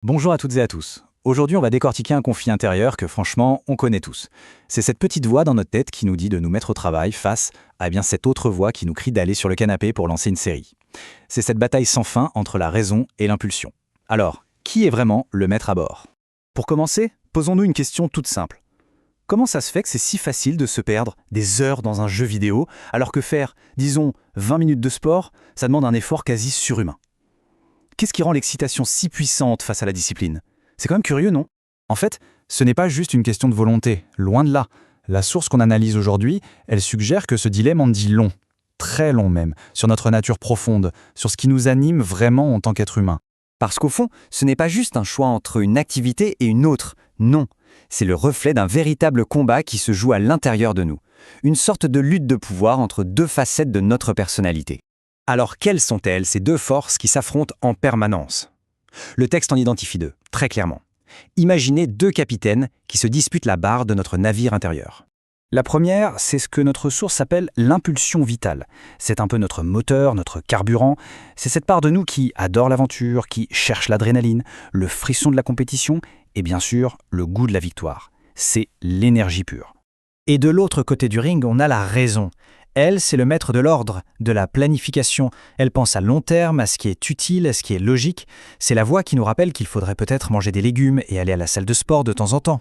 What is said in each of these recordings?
Bonjour à toutes et à tous. Aujourd'hui, on va décortiquer un conflit intérieur que franchement, on connaît tous. C'est cette petite voix dans notre tête qui nous dit de nous mettre au travail face à cette autre voix qui nous crie d'aller sur le canapé pour lancer une série. C'est cette bataille sans fin entre la raison et l'impulsion. Alors, qui est vraiment le maître à bord? Pour commencer, posons-nous une question toute simple. Comment ça se fait que c'est si facile de se perdre des heures dans un jeu vidéo, alors que faire, disons, 20 minutes de sport, ça demande un effort quasi surhumain? Qu'est-ce qui rend l'excitation si puissante face à la discipline? C'est quand même curieux, non? En fait, ce n'est pas juste une question de volonté, loin de là. La source qu'on analyse aujourd'hui, elle suggère que ce dilemme en dit long, très long même, sur notre nature profonde, sur ce qui nous anime vraiment en tant qu'être humain. Parce qu'au fond, ce n'est pas juste un choix entre une activité et une autre, non. C'est le reflet d'un véritable combat qui se joue à l'intérieur de nous. Une sorte de lutte de pouvoir entre deux facettes de notre personnalité. Alors quelles sont-elles, ces deux forces qui s'affrontent en permanence? Le texte en identifie deux, très clairement. Imaginez deux capitaines qui se disputent la barre de notre navire intérieur. La première, c'est ce que notre source appelle l'impulsion vitale. C'est un peu notre moteur, notre carburant. C'est cette part de nous qui adore l'aventure, qui cherche l'adrénaline, le frisson de la compétition et bien sûr le goût de la victoire. C'est l'énergie pure. Et de l'autre côté du ring, on a la raison. Elle, c'est le maître de l'ordre, de la planification. Elle pense à long terme, à ce qui est utile, à ce qui est logique. C'est la voix qui nous rappelle qu'il faudrait peut-être manger des légumes et aller à la salle de sport de temps en temps.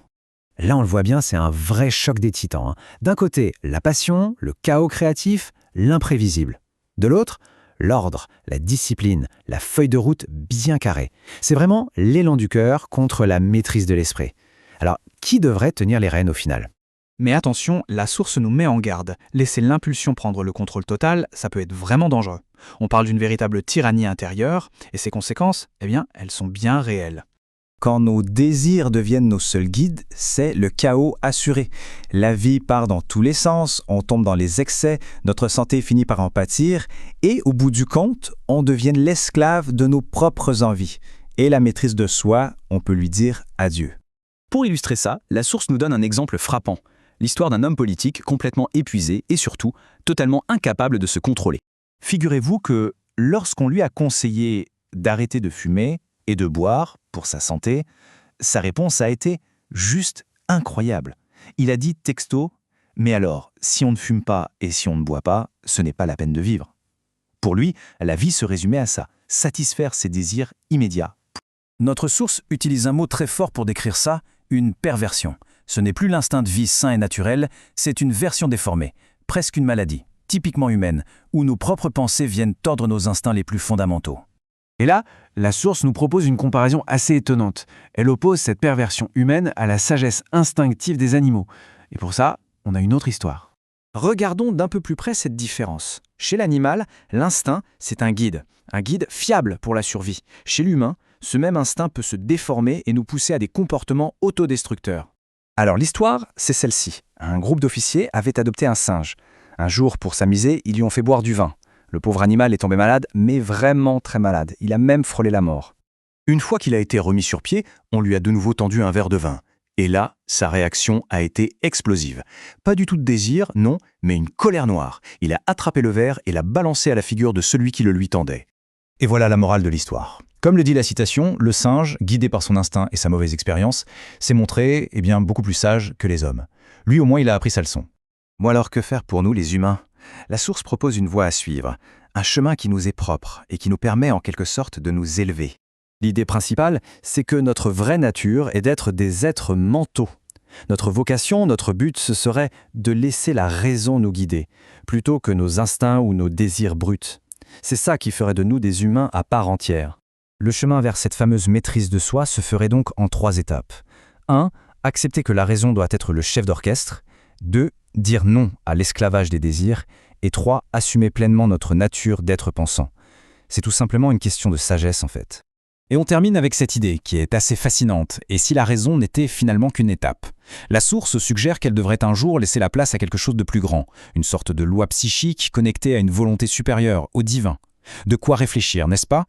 Là, on le voit bien, c'est un vrai choc des titans. D'un côté, la passion, le chaos créatif, l'imprévisible. De l'autre, l'ordre, la discipline, la feuille de route bien carrée. C'est vraiment l'élan du cœur contre la maîtrise de l'esprit. Alors, qui devrait tenir les rênes au final ? Mais attention, la source nous met en garde. Laisser l'impulsion prendre le contrôle total, ça peut être vraiment dangereux. On parle d'une véritable tyrannie intérieure, et ses conséquences, elles sont bien réelles. Quand nos désirs deviennent nos seuls guides, c'est le chaos assuré. La vie part dans tous les sens, on tombe dans les excès, notre santé finit par en pâtir, et au bout du compte, on devient l'esclave de nos propres envies. Et la maîtrise de soi, on peut lui dire adieu. Pour illustrer ça, la source nous donne un exemple frappant. L'histoire d'un homme politique complètement épuisé et surtout totalement incapable de se contrôler. Figurez-vous que lorsqu'on lui a conseillé d'arrêter de fumer et de boire pour sa santé, sa réponse a été juste incroyable. Il a dit texto « Mais alors, si on ne fume pas et si on ne boit pas, ce n'est pas la peine de vivre ». Pour lui, la vie se résumait à ça, satisfaire ses désirs immédiats. Notre source utilise un mot très fort pour décrire ça, une perversion. Ce n'est plus l'instinct de vie sain et naturel, c'est une version déformée, presque une maladie, typiquement humaine, où nos propres pensées viennent tordre nos instincts les plus fondamentaux. Et là, la source nous propose une comparaison assez étonnante. Elle oppose cette perversion humaine à la sagesse instinctive des animaux. Et pour ça, on a une autre histoire. Regardons d'un peu plus près cette différence. Chez l'animal, l'instinct, c'est un guide fiable pour la survie. Chez l'humain, ce même instinct peut se déformer et nous pousser à des comportements autodestructeurs. Alors l'histoire, c'est celle-ci. Un groupe d'officiers avait adopté un singe. Un jour, pour s'amuser, ils lui ont fait boire du vin. Le pauvre animal est tombé malade, mais vraiment très malade. Il a même frôlé la mort. Une fois qu'il a été remis sur pied, on lui a de nouveau tendu un verre de vin. Et là, sa réaction a été explosive. Pas du tout de désir, non, mais une colère noire. Il a attrapé le verre et l'a balancé à la figure de celui qui le lui tendait. Et voilà la morale de l'histoire. Comme le dit la citation, le singe, guidé par son instinct et sa mauvaise expérience, s'est montré beaucoup plus sage que les hommes. Lui au moins il a appris sa leçon. Bon alors que faire pour nous les humains? La source propose une voie à suivre, un chemin qui nous est propre et qui nous permet en quelque sorte de nous élever. L'idée principale, c'est que notre vraie nature est d'être des êtres mentaux. Notre vocation, notre but, ce serait de laisser la raison nous guider, plutôt que nos instincts ou nos désirs bruts. C'est ça qui ferait de nous des humains à part entière. Le chemin vers cette fameuse maîtrise de soi se ferait donc en 3 étapes. 1. Accepter que la raison doit être le chef d'orchestre. 2. Dire non à l'esclavage des désirs. Et 3. Assumer pleinement notre nature d'être pensant. C'est tout simplement une question de sagesse en fait. Et on termine avec cette idée qui est assez fascinante. Et si la raison n'était finalement qu'une étape? La source suggère qu'elle devrait un jour laisser la place à quelque chose de plus grand, une sorte de loi psychique connectée à une volonté supérieure, au divin. De quoi réfléchir, n'est-ce pas?